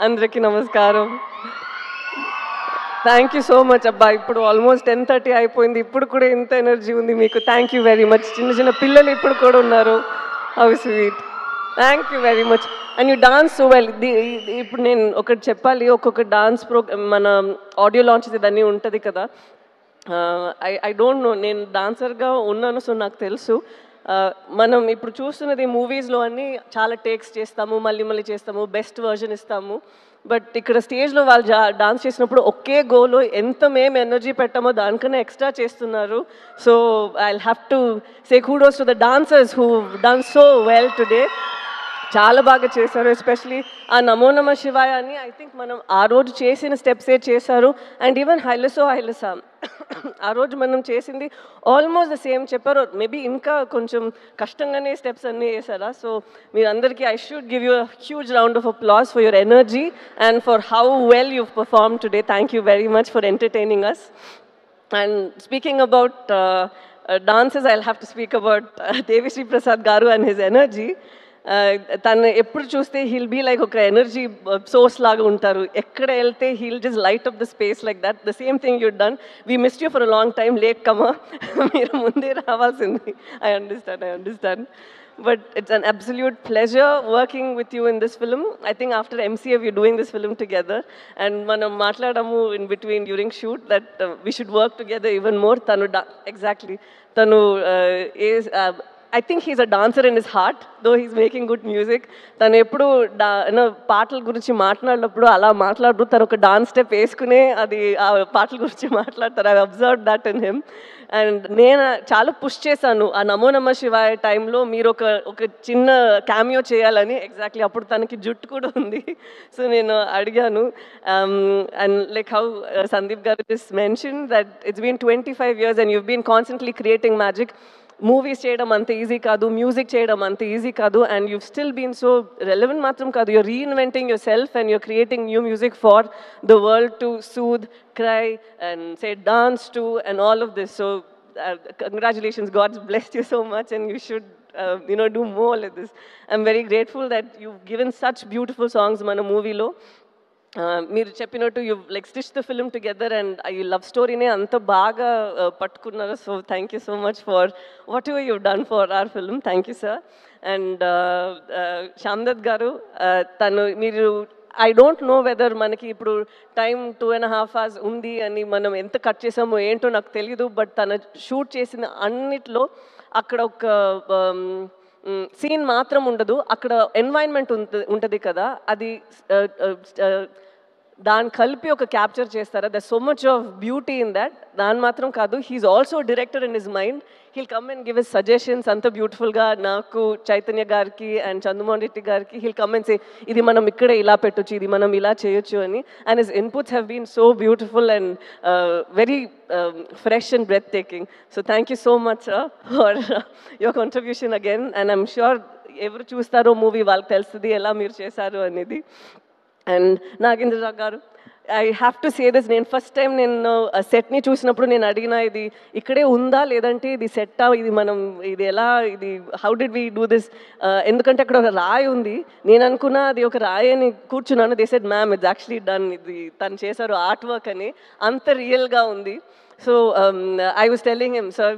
అందరికీ నమస్కారం. Thank you so much అబ్బా. ఇప్పుడు ఆల్మోస్ట్ 10:30 అయిపోయింది. ఇప్పుడు కూడా ఇంత ఎనర్జీ ఉంది మీకు. Thank you very much. చిన్న చిన్న పిల్లలు ఇప్పుడు కూడా ఉన్నారు. How sweet. Thank you very much. And you dance so well. ఇప్పుడు నేను ఒకటి చెప్పాలి, ఒక్కొక్క డాన్స్ మన ఆడియో లాంచ్ ఇదన్నీ ఉంటుంది కదా. ఐ డోంట్ నో, నేను డాన్సర్గా ఉన్నాను, సో నాకు తెలుసు. మనం ఇప్పుడు చూస్తున్నది మూవీస్లో అన్నీ చాలా టేక్స్ చేస్తాము, మళ్ళీ చేస్తాము, బెస్ట్ వర్జన్ ఇస్తాము. బట్ ఇక్కడ స్టేజ్లో వాళ్ళు డాన్స్ చేసినప్పుడు ఒకే గోలో ఎంత మేము ఎనర్జీ పెట్టామో దానికన్నా ఎక్స్ట్రా చేస్తున్నారు. So I have to say kudos to the dancers who done so well today. చాలా బాగా చేశారు. ఎస్పెషలీ ఆ నమో నమ శివాయ అని ఐ థింక్ మనం ఆ రోజు చేసిన స్టెప్సే చేశారు. అండ్ ఈవెన్ హైలసా ఆ రోజు మనం చేసింది ఆల్మోస్ట్ ద సేమ్ చెప్పారు. మేబీ ఇంకా కొంచెం కష్టంగానే స్టెప్స్ అన్నీ వేసారా. సో మీరందరికీ I should give you huge round of applause for your energy and for how well you perform today. Thank you very much for entertaining us. And speaking about dances, I'll have to speak about Devi Prasad Garu and his energy. తను ఎప్పుడు చూస్తే he'll be like ఒక energy source లాగా ఉంటారు. ఎక్కడ వెళ్తే he'll just light up the space like that. The same thing you done. We missed you for a long time. Late కమా, మీరు ముందే రావాల్సింది. I understand. But it's an absolute pleasure working with you in this film. I think after MCA we're doing this film together, and manam matladamu in between during shoot that we should work together even more. Tanu exactly. Tanu is I think he's a dancer in his heart, though he's making good music. Tanu eppudu పాటల గురించి మాట్లాడినప్పుడు అలా మాట్లాడరు. తను ఒక dance step వేసుకునే అది ఆ పాటల గురించి మాట్లాడతారు. I observe that in him. And నేను చాలా పుష్ చేశాను ఆ నమో నమ శివాయ టైంలో మీరు ఒక చిన్న క్యామియో చేయాలని. ఎగ్జాక్ట్లీ అప్పుడు తనకి జుట్టు కూడా ఉంది. సో నేను అడిగాను. అండ్ లైక్ హౌ సందీప్ గారు just mention that it's been 25 years and you've been constantly creating magic. Movies చేయడం అంత ఈజీ కాదు, మ్యూజిక్ చేయడం అంత ఈజీ కాదు. And you've still been so relevant మాత్రం కాదు, you're reinventing yourself and you're creating new music for the world to soothe, cry and say dance to and all of this. So congratulations, God's blessed you so much and you should do more like this. I'm very grateful that you've given such beautiful songs మన మూవీలో. మీరు చెప్పినట్టు you like stitch the film together and ఈ love స్టోరీనే అంత బాగా పట్టుకున్నారు. So thank you so much for whatever you done for our film. Thank you sir. And Shyamdutt గారు, మీరు ఐ డోంట్ నో వెదర్ మనకి ఇప్పుడు టైం 2.5 hours ఉంది అని మనం ఎంత కట్ చేసామో ఏంటో నాకు తెలీదు. బట్ తను షూట్ చేసిన అన్నిట్లో అక్కడ ఒక సీన్ మాత్రం ఉండదు, అక్కడ ఎన్వైరన్మెంట్ ఉంటుంది కదా, అది దాన్ని కలిపి ఒక క్యాప్చర్ చేస్తారా. There so much of beauty in that. దాని మాత్రం కాదు, he's also director in his mind. He'll come and give his suggestions అంత బ్యూటిఫుల్గా. నాకు చైతన్య గారికి అండ్ చంద్రమోహన్ రెడ్డి గారికి హీల్ కమ్ అండ్ సే ఇది మనం ఇక్కడే ఇలా పెట్టొచ్చు, ఇది మనం ఇలా చేయొచ్చు అని. And his inputs have been so beautiful and very fresh and breathtaking. So thank you so much sir for your contribution again, and I'm sure ఎవరు చూస్తారో మూవీ వాళ్ళకి తెలుస్తుంది ఎలా మీరు చేశారు అనేది. అండ్ నాగేంద్ర గారు, I have to say this. నేను ఫస్ట్ టైం నేను సెట్ని చూసినప్పుడు నేను అడిగిన ఇది ఇక్కడే ఉందా లేదంటే ఇది సెట్టా, ఇది మనం ఇది ఎలా, ఇది how did we do this, ఎందుకంటే అక్కడ ఒక రాయి ఉంది. నేను అనుకున్నా అది ఒక రాయి అని కూర్చున్నాను. They said ma'am it's actually done, ఇది తను చేశారు ఆర్ట్ వర్క్ అని. అంత రియల్గా ఉంది. So I was telling him, sir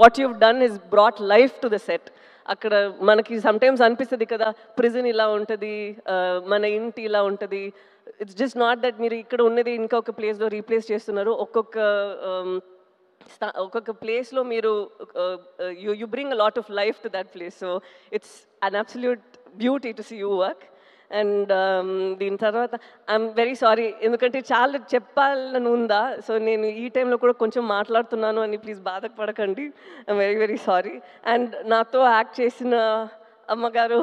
what you've done is brought life to the set. అక్కడ మనకి సమ్టైమ్స్ అనిపిస్తుంది కదా ప్రిజన్ ఇలా ఉంటుంది, మన ఇంటి ఇలా ఉంటుంది. ఇట్స్ జస్ట్ నాట్ దట్ మీరు ఇక్కడ ఉన్నది ఇంకొక ప్లేస్లో రీప్లేస్ చేస్తున్నారు. ఒక్కొక్క ప్లేస్లో మీరు you bring a lot of life to that place. So it's an absolute beauty to see you work. And దీని తర్వాత ఐఎమ్ వెరీ సారీ, ఎందుకంటే చాలా చెప్పాలని ఉందా. సో నేను ఈ టైంలో కూడా కొంచెం మాట్లాడుతున్నాను అని ప్లీజ్ బాధపడకండి. I'm very very sorry. And నాతో యాక్ట్ చేసిన అమ్మగారు,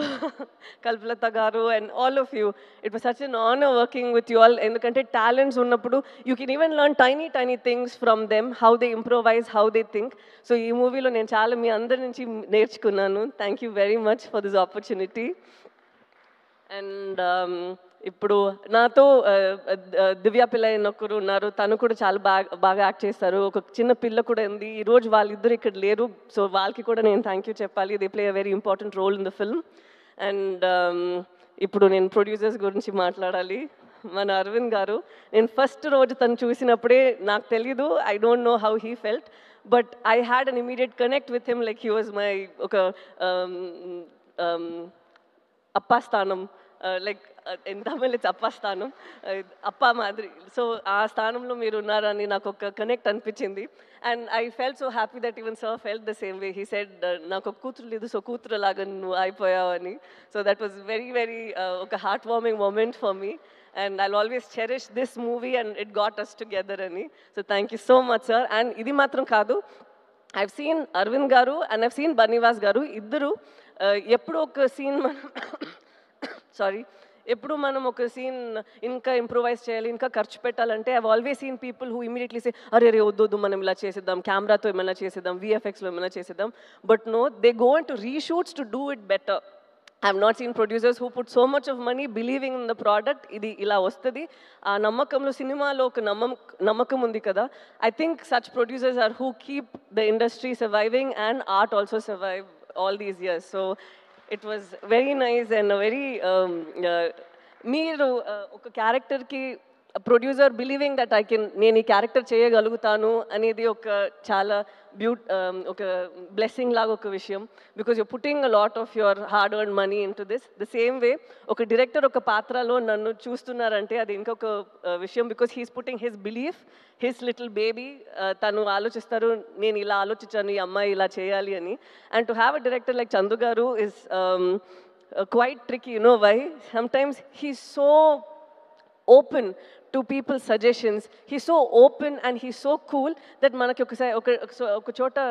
కల్పలత గారు and all of you, it was such N honour working with you all. ఎందుకంటే టాలెంట్స్ ఉన్నప్పుడు you can even learn tiny things from them, how they improvise, how they think. So ఈ మూవీలో నేను చాలా మీ అందరి నుంచి నేర్చుకున్నాను. Thank you very much for this opportunity. And ఇప్పుడు నాతో దివ్య పిల్ల ఒకరు ఉన్నారు, తను కూడా చాలా బాగా యాక్ట్ చేస్తారు. ఒక చిన్న పిల్ల కూడా ఉంది. ఈరోజు వాళ్ళిద్దరు ఇక్కడ లేరు, సో వాళ్ళకి కూడా నేను థ్యాంక్ యూ చెప్పాలి. They play a very important role in the film. And ఇప్పుడు నేను ప్రొడ్యూసర్స్ గురించి మాట్లాడాలి. మన అరవింద్ గారు. నేను ఫస్ట్ రోజు తను చూసినప్పుడే నాకు తెలీదు, I don't know how he felt, but I had an immediate connect with him, like he was my ఒక అప్పా స్థానం, లైక్ ఇన్ తమిళ్ ఇట్స్ అప్పా స్థానం, అప్పా మాదిరి. సో ఆ స్థానంలో మీరు ఉన్నారని నాకు ఒక కనెక్ట్ అనిపించింది. And I felt so happy that even sir felt the same way. He said నాకు ఒక కూతురు లేదు, సో కూతురు లాగా నువ్వు అయిపోయావని. So that was very very ఒక heart warming moment for me. And I'll always cherish this movie and it got us together ani. So thank you so much, sir. And idi matram kaadu, I've seen Arvind garu and I've seen Banivas garu iddaru eppudu oka scene manam sorry, ఎప్పుడు మనం ఒక scene ఇంకా improvise చేయాలి, ఇంకా ఖర్చు పెట్టాలంటే I always seen people who immediately say అరే రే వద్దు మనం ఇలా చేసేద్దాం, కెమెరాతో ఏమైనా చేసేద్దాం, విఎఫ్ఎక్స్లో ఏమైనా చేసేద్దాం. But no, they go into reshoots to do it better. I have not seen producers who put so much of money believing in the product. Idi ila vastadi aa nammakamlo cinema lo oka nammakam undi kada. I think such producers are who keep the industry surviving and art also survive all these years. So it was very nice and a very meeru oka character ki producer believing that నేను ఈ character చేయగలుగుతాను అనేది ఒక చాలా ఒక blessing లాగా ఒక విషయం. Because you putting a lot of your hard earn money in to this. The same వే ఒక డైరెక్టర్ ఒక పాత్రలో నన్ను చూస్తున్నారంటే అది ఇంకొక విషయం. Because he's putting his belief, his little baby. తను ఆలోచిస్తారు నేను ఇలా ఆలోచించాను, ఈ అమ్మాయి ఇలా చేయాలి అని. And to have a director like Chandu గారు is quite tricky, you know why? Sometimes he's so open to people's suggestions. He's so open and he's so cool that manaki oka chota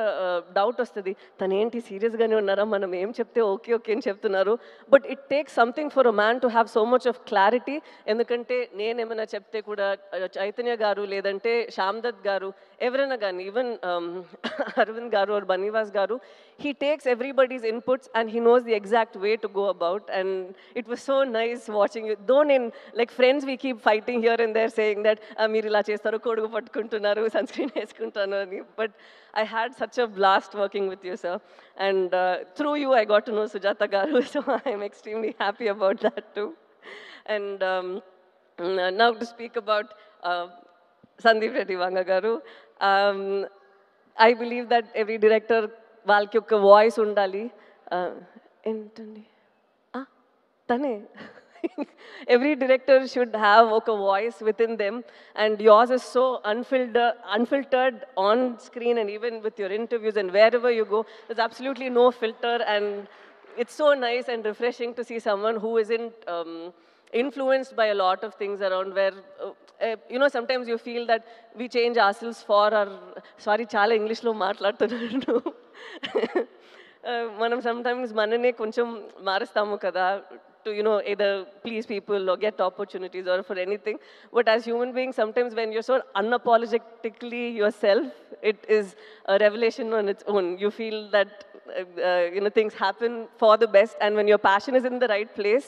doubt ostadi, tanu enti serious gaane unnara, manam em chepte okay okay ani cheptunnaru. But it takes something for a man to have so much of clarity. Endukante nenu emana chepte kuda Chaitanya garu ledante Shamdad garu ఎవరైనా కానీ, even Arvind గారు or Banivas garu, he takes everybody's inputs and he knows the exact way to go about. And it was so nice watching you. Though in like friends we keep fighting here and there saying that మీరు ఇలా చేస్తారు, కొడుకు పట్టుకుంటున్నారు, sun screen వేసుకుంటాను అని. But I had such a blast working with you, sir. And through you I got to know Sujata garu, so I am extremely happy about that too. And now to speak about Sandeep Reddy Vanga garu. I believe that every director వాళ్ళకి ఒక voice ఉండాలి. ఏంటండి తనే every director should have a voice within them, and yours is so unfiltered on screen and even with your interviews and wherever you go, there's absolutely no filter. And it's so nice and refreshing to see someone who isn't influenced by a lot of things around, where you know, sometimes you feel that we change ourselves for our, sorry chala English lo maatladutunnaru, manam sometimes manane koncham marustamu kada to, you know, either please people or get opportunities or for anything. But as human beings, sometimes when you're so unapologetically yourself, it is a revelation on its own. You feel that you know, things happen for the best, and when your passion is in the right place,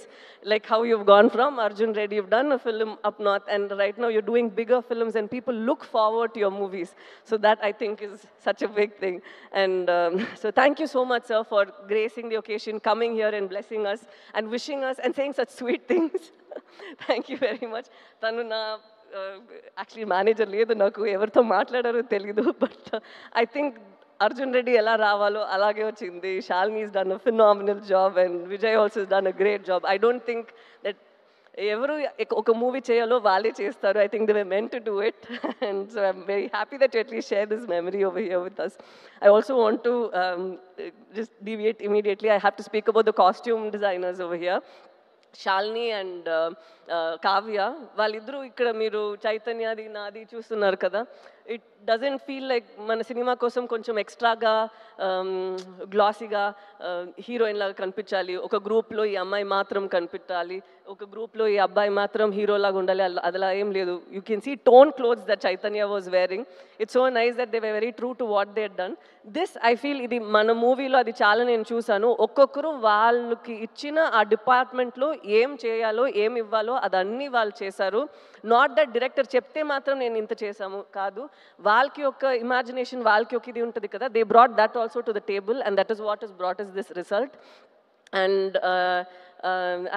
like how you've gone from Arjun Reddy, you've done a film up north, and right now you're doing bigger films and people look forward to your movies. So that I think is such a big thing. And so thank you so much, sir, for gracing the occasion, coming here and blessing us and wishing us and saying such sweet things. Thank you very much. Tanu na actually manager ledu, naku evartho maatladaro teliyadu, but I think Arjun Reddy ela ravalo alage ochindi. Shalini has done a phenomenal job and Vijay also has done a great job. I don't think that evaru oka movie cheyalo vaale chestaru. I think they were meant to do it. And so I'm very happy that you at least share this memory over here with us. I also want to just deviate immediately. I have to speak about the costume designers over here. Shalini and Kavya, వాళ్ళిద్దరూ ఇక్కడ మీరు చైతన్యది నాది చూస్తున్నారు కదా. It doesn't feel like మన cinema కోసం కొంచెం ఎక్స్ట్రాగా గ్లాసీగా హీరోయిన్ లాగా కనిపించాలి, ఒక గ్రూప్లో ఈ అమ్మాయి మాత్రం కనిపించాలి, ఒక గ్రూప్లో ఈ అబ్బాయి మాత్రం హీరోలాగా ఉండాలి, అదలా ఏం లేదు. You can see tone clothes that Chaitanya was wearing. It's so nice that they were very true to what they had done. This I feel ఇది మన మూవీలో అది చాలా నేను చూశాను. ఒక్కొక్కరు వాళ్ళకి ఇచ్చిన ఆ డిపార్ట్మెంట్లో ఏం చేయాలో ఏం ఇవ్వాలో అదన్నీ వాళ్ళు చేశారు. నాట్ దట్ డైరెక్టర్ చెప్తే మాత్రం నేను ఇంత చేశాము కాదు, వాళ్ళకి ఒక ఇమాజినేషన్, వాళ్ళకి ఒక ఇది ఉంటుంది కదా. They brought that also to the table and that is what is brought is this result. And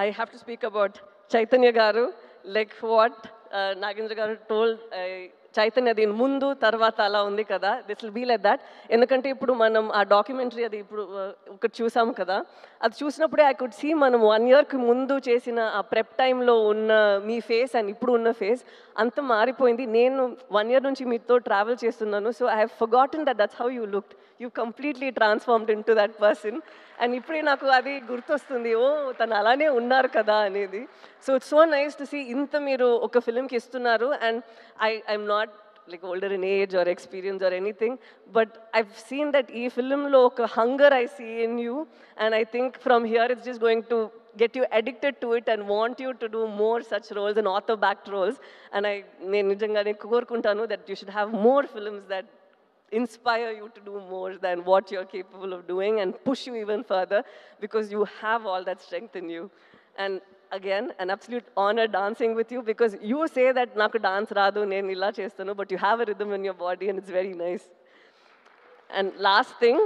I have to speak about Chaitanya garu. Like what Nagendra గారు టోల్డ్ చైతన్య దీని ముందు తర్వాత అలా ఉంది కదా, this will be like that. ఎందుకంటే ఇప్పుడు మనం ఆ డాక్యుమెంటరీ అది ఇప్పుడు ఒకటి చూసాము కదా, అది చూసినప్పుడే ఐ కుడ్ సీ మనం 1 yearకి ముందు చేసిన ఆ ప్రెప్ టైంలో ఉన్న మీ ఫేస్ అండ్ ఇప్పుడు ఉన్న ఫేస్ అంత మారిపోయింది. నేను 1 year నుంచి మీతో ట్రావెల్ చేస్తున్నాను. So I have forgotten that's how you looked. You completely transformed in to that person. And ఇప్పుడే నాకు అది గుర్తొస్తుంది, ఓ తను అలానే ఉన్నారు కదా అనేది. So it's so nice to see ఇంత మీరు ఒక ఫిల్మ్కి ఇస్తున్నారు. And I'm not like older in age or experience or anything, but I've seen that ee film lo oka hunger I see in you, and I think from here it's just going to get you addicted to it and want you to do more such roles and author backed roles. And నేను నిజంగానే కోరుకుంటాను that you should have more films that inspire you to do more than what you're capable of doing and push you even further, because you have all that strength in you. And again, an absolute honor dancing with you, because you say that naku dance radu nenu illa chestanu, but you have a rhythm in your body and it's very nice. And last thing,